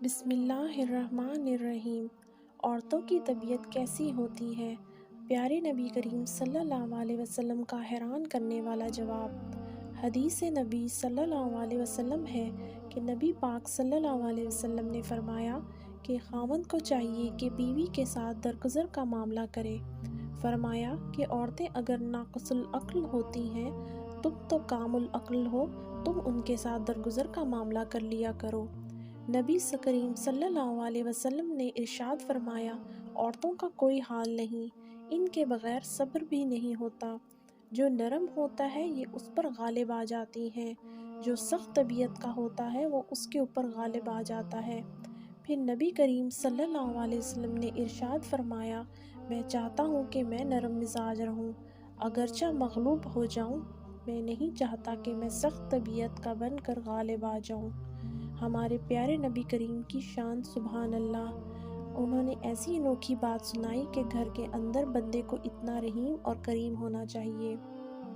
بسم اللہ الرحمن الرحیم۔ عورتوں کی طبیعت کیسی ہوتی ہے؟ پیارے نبی کریم صلی اللہ علیہ وسلم کا حیران کرنے والا جواب۔ حدیث نبی صلی اللہ علیہ وسلم ہے کہ نبی پاک صلی اللہ علیہ وسلم نے فرمایا کہ خاوند کو چاہیے کہ بیوی کے ساتھ درگزر کا معاملہ کرے۔ فرمایا کہ عورتیں اگر ناقص العقل ہوتی ہیں، تم تو کامل العقل ہو، تم ان کے ساتھ درگزر کا معاملہ کر لیا کرو۔ نبی کریم صلی اللہ علیہ وسلم نے ارشاد فرمایا، عورتوں کا کوئی حال نہیں، ان کے بغیر صبر بھی نہیں ہوتا۔ جو نرم ہوتا ہے یہ اس پر غالب آ جاتی ہیں، جو سخت طبیعت کا ہوتا ہے وہ اس کے اوپر غالب آ جاتا ہے۔ پھر نبی کریم صلی اللہ علیہ وسلم نے ارشاد فرمایا، میں چاہتا ہوں کہ میں نرم مزاج رہوں، اگرچہ مغلوب ہو جاؤں، میں نہیں چاہتا کہ میں سخت طبیعت کا بن کر غالب آ جاؤں۔ ہمارے پیارے نبی کریم کی شان سبحان اللہ، انہوں نے ایسی انوکھی بات سنائی کہ گھر کے اندر بندے کو اتنا رحیم اور کریم ہونا چاہیے۔